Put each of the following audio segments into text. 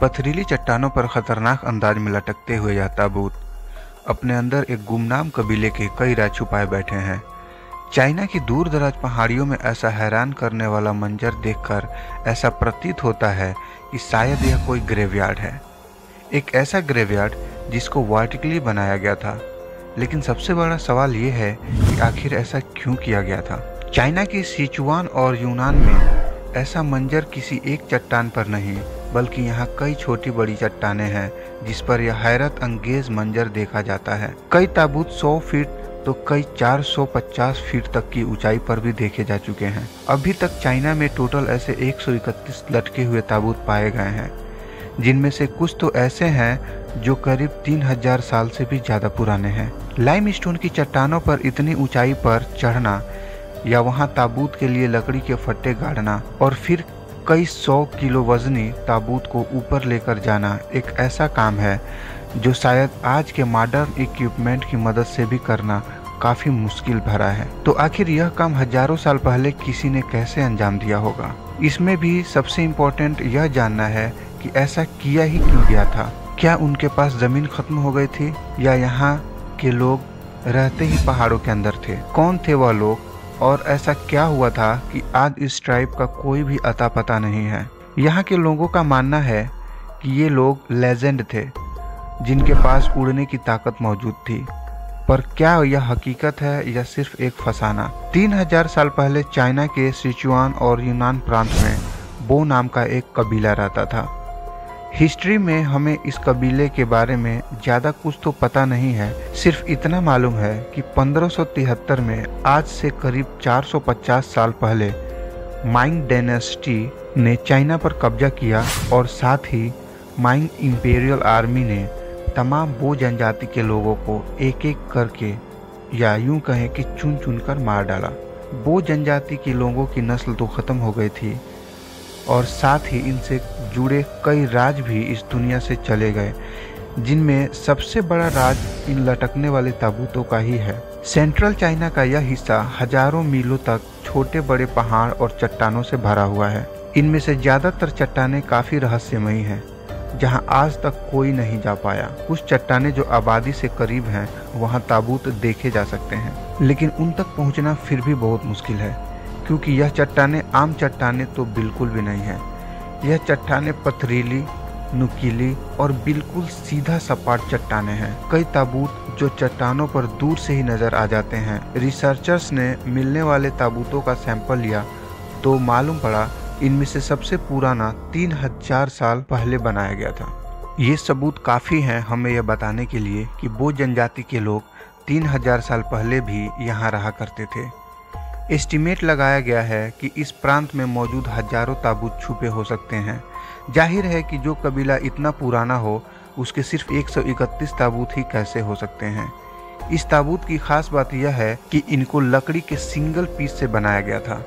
पथरीली चट्टानों पर खतरनाक अंदाज में लटकते हुए यह ताबूत अपने अंदर एक गुमनाम कबीले के कई राज छुपाए बैठे हैं। चाइना की दूर दराज पहाड़ियों में ऐसा हैरान करने वाला मंजर देखकर ऐसा प्रतीत होता है कि शायद यह कोई ग्रेवयार्ड है, एक ऐसा ग्रेवयार्ड जिसको वर्टिकली बनाया गया था। लेकिन सबसे बड़ा सवाल ये है कि आखिर ऐसा क्यों किया गया था। चाइना की सिचुआन और यूनान में ऐसा मंजर किसी एक चट्टान पर नहीं, बल्कि यहाँ कई छोटी बड़ी चट्टानें हैं जिस पर यह हैरत अंगेज मंजर देखा जाता है। कई ताबूत 100 फीट तो कई 450 फीट तक की ऊंचाई पर भी देखे जा चुके हैं। अभी तक चाइना में टोटल ऐसे 131 लटके हुए ताबूत पाए गए हैं, जिनमें से कुछ तो ऐसे हैं जो करीब 3000 साल से भी ज्यादा पुराने हैं। लाइमस्टोन की चट्टानों पर इतनी ऊंचाई पर चढ़ना या वहां ताबूत के लिए लकड़ी के फट्टे गाड़ना और फिर कई 100 किलो वजनी ताबूत को ऊपर लेकर जाना एक ऐसा काम है जो शायद आज के मॉडर्न इक्विपमेंट की मदद से भी करना काफी मुश्किल भरा है। तो आखिर यह काम हजारों साल पहले किसी ने कैसे अंजाम दिया होगा। इसमें भी सबसे इम्पोर्टेंट यह जानना है कि ऐसा किया ही क्यों गया था। क्या उनके पास जमीन खत्म हो गई थी या यहाँ के लोग रहते ही पहाड़ों के अंदर थे। कौन थे वह लोग और ऐसा क्या हुआ था कि आज इस ट्राइब का कोई भी अता पता नहीं है। यहाँ के लोगों का मानना है कि ये लोग लेजेंड थे जिनके पास उड़ने की ताकत मौजूद थी, पर क्या यह हकीकत है या सिर्फ एक फसाना। 3000 साल पहले चाइना के सिचुआन और यूनान प्रांत में बो नाम का एक कबीला रहता था। हिस्ट्री में हमें इस कबीले के बारे में ज़्यादा कुछ तो पता नहीं है, सिर्फ इतना मालूम है कि 1573 में आज से करीब 450 साल पहले माइंग डायनेस्टी ने चाइना पर कब्जा किया और साथ ही माइंग इंपीरियल आर्मी ने तमाम बो जनजाति के लोगों को एक एक करके या यूं कहें कि चुन चुन कर मार डाला। बो जनजाति के लोगों की नस्ल तो ख़त्म हो गई थी और साथ ही इनसे जुड़े कई राज भी इस दुनिया से चले गए, जिनमें सबसे बड़ा राज इन लटकने वाले ताबूतों का ही है। सेंट्रल चाइना का यह हिस्सा हजारों मीलों तक छोटे बड़े पहाड़ और चट्टानों से भरा हुआ है। इनमें से ज़्यादातर चट्टानें काफ़ी रहस्यमयी हैं, जहां आज तक कोई नहीं जा पाया। कुछ चट्टानें जो आबादी से करीब हैं वहां ताबूत देखे जा सकते हैं, लेकिन उन तक पहुंचना फिर भी बहुत मुश्किल है, क्योंकि यह चट्टानें आम चट्टानें तो बिल्कुल भी नहीं है। यह चट्टानें पथरीली, नुकीली और बिल्कुल सीधा सपाट चट्टानें हैं। कई ताबूत जो चट्टानों पर दूर से ही नजर आ जाते हैं। रिसर्चर्स ने मिलने वाले ताबूतों का सैंपल लिया तो मालूम पड़ा इनमें से सबसे पुराना 3000 साल पहले बनाया गया था। ये सबूत काफ़ी हैं हमें यह बताने के लिए कि बो जनजाति के लोग 3000 साल पहले भी यहाँ रहा करते थे। एस्टीमेट लगाया गया है कि इस प्रांत में मौजूद हजारों ताबूत छुपे हो सकते हैं। जाहिर है कि जो कबीला इतना पुराना हो उसके सिर्फ 131 ताबूत ही कैसे हो सकते हैं। इस ताबूत की खास बात यह है कि इनको लकड़ी के सिंगल पीस से बनाया गया था।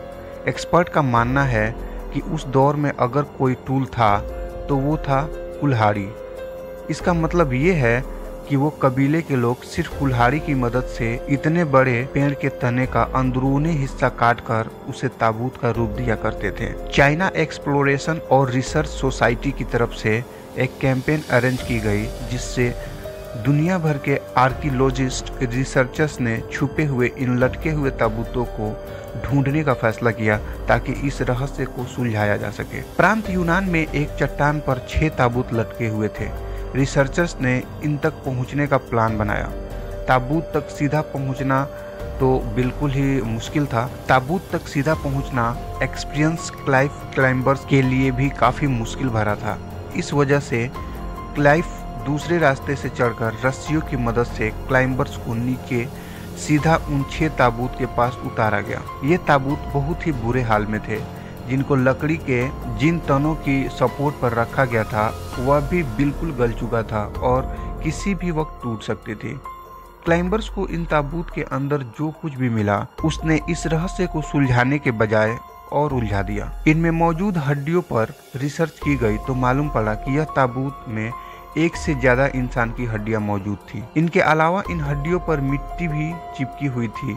एक्सपर्ट का मानना है कि उस दौर में अगर कोई टूल था तो वो था कुल्हाड़ी। इसका मतलब ये है कि वो कबीले के लोग सिर्फ कुल्हाड़ी की मदद से इतने बड़े पेड़ के तने का अंदरूनी हिस्सा काटकर उसे ताबूत का रूप दिया करते थे। चाइना एक्सप्लोरेशन और रिसर्च सोसाइटी की तरफ से एक कैंपेन अरेंज की गई, जिससे दुनिया भर के आर्कियोलॉजिस्ट रिसर्चर्स ने छुपे हुए इन लटके हुए ताबूतों को ढूंढने का फैसला किया ताकि इस रहस्य को सुलझाया जा सके। प्रांत यूनान में एक चट्टान पर 6 ताबूत लटके हुए थे। रिसर्चर्स ने इन तक पहुंचने का प्लान बनाया। ताबूत तक सीधा पहुंचना तो बिल्कुल ही मुश्किल था। ताबूत तक सीधा पहुंचना एक्सपीरियंस क्लाइंबर्स के लिए भी काफ़ी मुश्किल भरा था। इस वजह से क्लाइफ दूसरे रास्ते से चढ़कर रस्सियों की मदद से क्लाइंबर्स को नीचे सीधा उन 6 ताबूत के पास उतारा गया। ये ताबूत बहुत ही बुरे हाल में थे, जिनको लकड़ी के जिन तनों की सपोर्ट पर रखा गया था वह भी बिल्कुल गल चुका था और किसी भी वक्त टूट सकती थी। क्लाइंबर्स को इन ताबूत के अंदर जो कुछ भी मिला उसने इस रहस्य को सुलझाने के बजाय और उलझा दिया। इनमें मौजूद हड्डियों पर रिसर्च की गई तो मालूम पड़ा कि यह ताबूत में 1 से ज्यादा इंसान की हड्डियां मौजूद थी। इनके अलावा इन हड्डियों पर मिट्टी भी चिपकी हुई थी।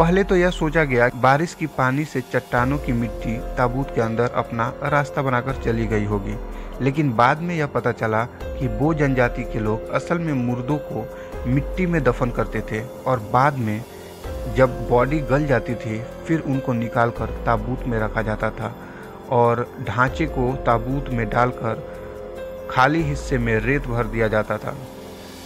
पहले तो यह सोचा गया बारिश की पानी से चट्टानों की मिट्टी ताबूत के अंदर अपना रास्ता बनाकर चली गई होगी, लेकिन बाद में यह पता चला कि बो जनजाति के लोग असल में मुर्दों को मिट्टी में दफन करते थे और बाद में जब बॉडी गल जाती थी फिर उनको निकालकर ताबूत में रखा जाता था और ढांचे को ताबूत में डालकर खाली हिस्से में रेत भर दिया जाता था,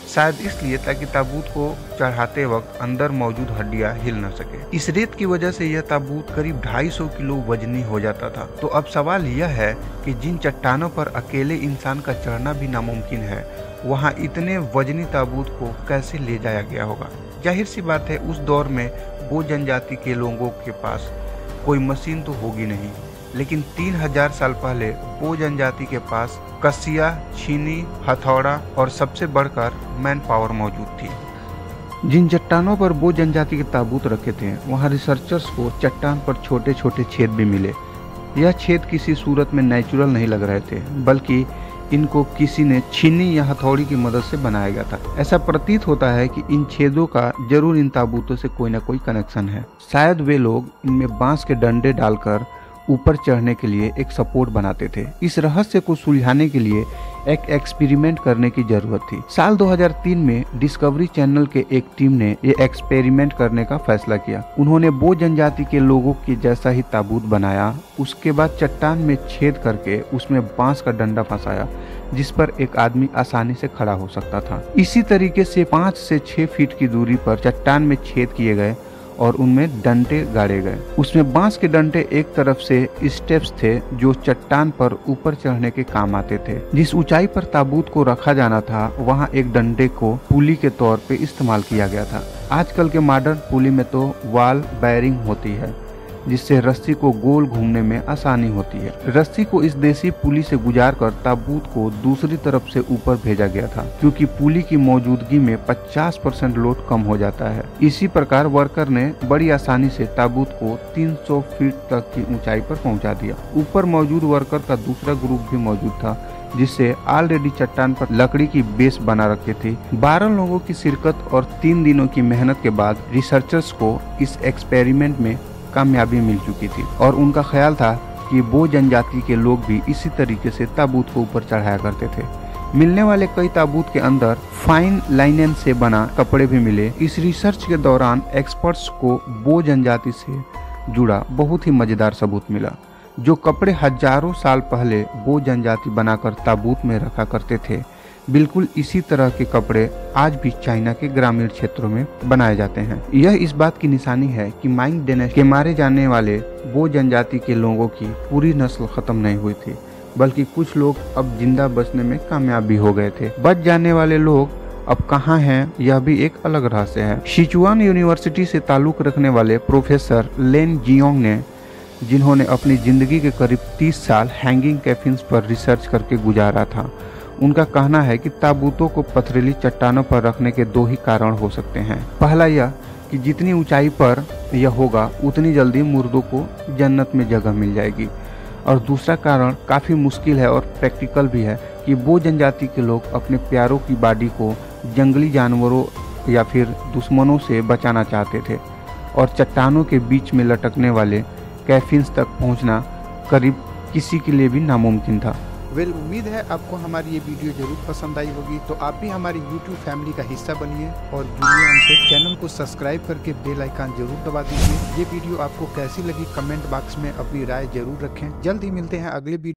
शायद इसलिए ताकि ताबूत को चढ़ाते वक्त अंदर मौजूद हड्डियां हिल न सके। इस रेत की वजह से यह ताबूत करीब 250 किलो वजनी हो जाता था। तो अब सवाल यह है कि जिन चट्टानों पर अकेले इंसान का चढ़ना भी नामुमकिन है, वहां इतने वजनी ताबूत को कैसे ले जाया गया होगा। जाहिर सी बात है उस दौर में बो जनजाति के लोगों के पास कोई मशीन तो होगी नहीं, लेकिन 3000 साल पहले बो जनजाति के पास कसिया, छीनी, हथौड़ा और सबसे बढ़कर मैन पावर मौजूद थी। जिन चट्टानों पर बो जनजाति के ताबूत रखे थे वहां रिसर्चर्स को चट्टान पर छोटे छोटे छेद भी मिले। यह छेद किसी सूरत में नेचुरल नहीं लग रहे थे, बल्कि इनको किसी ने छीनी या हथौड़ी की मदद से बनाया गया था। ऐसा प्रतीत होता है कि इन छेदों का जरूर इन ताबूतों से कोई न कोई कनेक्शन है। शायद वे लोग इनमें बांस के डंडे डालकर ऊपर चढ़ने के लिए एक सपोर्ट बनाते थे। इस रहस्य को सुलझाने के लिए एक एक्सपेरिमेंट करने की जरूरत थी। साल 2003 में डिस्कवरी चैनल के एक टीम ने ये एक्सपेरिमेंट करने का फैसला किया। उन्होंने बो जनजाति के लोगों के जैसा ही ताबूत बनाया। उसके बाद चट्टान में छेद करके उसमें बांस का डंडा फंसाया, जिस पर एक आदमी आसानी से खड़ा हो सकता था। इसी तरीके से 5 से 6 फीट की दूरी पर चट्टान में छेद किए गए और उनमें डंडे गाड़े गए। उसमें बांस के डंडे एक तरफ से स्टेप्स थे जो चट्टान पर ऊपर चढ़ने के काम आते थे। जिस ऊंचाई पर ताबूत को रखा जाना था वहां एक डंडे को पुली के तौर पे इस्तेमाल किया गया था। आजकल के मॉडर्न पुली में तो वॉल बेयरिंग होती है, जिससे रस्सी को गोल घूमने में आसानी होती है। रस्सी को इस देसी पुली से गुजारकर ताबूत को दूसरी तरफ से ऊपर भेजा गया था, क्योंकि पुली की मौजूदगी में 50% लोड कम हो जाता है। इसी प्रकार वर्कर ने बड़ी आसानी से ताबूत को 300 फीट तक की ऊंचाई पर पहुंचा दिया। ऊपर मौजूद वर्कर का दूसरा ग्रुप भी मौजूद था, जिससे ऑलरेडी चट्टान पर लकड़ी की बेस बना रखी थी। 12 लोगों की शिरकत और 3 दिनों की मेहनत के बाद रिसर्चर्स को इस एक्सपेरिमेंट में कामयाबी मिल चुकी थी और उनका ख्याल था कि बो जनजाति के लोग भी इसी तरीके से ताबूत को ऊपर चढ़ाया करते थे। मिलने वाले कई ताबूत के अंदर फाइन लाइनेन से बना कपड़े भी मिले। इस रिसर्च के दौरान एक्सपर्ट्स को बो जनजाति से जुड़ा बहुत ही मजेदार सबूत मिला। जो कपड़े हजारों साल पहले बो जनजाति बनाकर ताबूत में रखा करते थे, बिल्कुल इसी तरह के कपड़े आज भी चाइना के ग्रामीण क्षेत्रों में बनाए जाते हैं। यह इस बात की निशानी है कि माइंग डायनेस्टी के मारे जाने वाले बो जनजाति के लोगों की पूरी नस्ल खत्म नहीं हुई थी, बल्कि कुछ लोग अब जिंदा बचने में कामयाब भी हो गए थे। बच जाने वाले लोग अब कहाँ हैं, यह भी एक अलग रहस्य है। सिचुआन यूनिवर्सिटी से ताल्लुक रखने वाले प्रोफेसर लेन जियोंग ने, जिन्होंने अपनी जिंदगी के करीब 30 साल हैंगिंग कैफिन्स पर रिसर्च करके गुजारा था, उनका कहना है कि ताबूतों को पथरीली चट्टानों पर रखने के 2 ही कारण हो सकते हैं। पहला यह कि जितनी ऊंचाई पर यह होगा उतनी जल्दी मुर्दों को जन्नत में जगह मिल जाएगी, और दूसरा कारण काफ़ी मुश्किल है और प्रैक्टिकल भी है कि बो जनजाति के लोग अपने प्यारों की बॉडी को जंगली जानवरों या फिर दुश्मनों से बचाना चाहते थे, और चट्टानों के बीच में लटकने वाले कैफिन्स तक पहुंचना करीब किसी के लिए भी नामुमकिन था। उम्मीद है आपको हमारी ये वीडियो जरूर पसंद आई होगी। तो आप भी हमारी YouTube फैमिली का हिस्सा बनिए और जुड़िए हमसे। चैनल को सब्सक्राइब करके बेल आइकन जरूर दबा दीजिए। ये वीडियो आपको कैसी लगी कमेंट बॉक्स में अपनी राय जरूर रखें। जल्द ही मिलते हैं अगले वीडियो।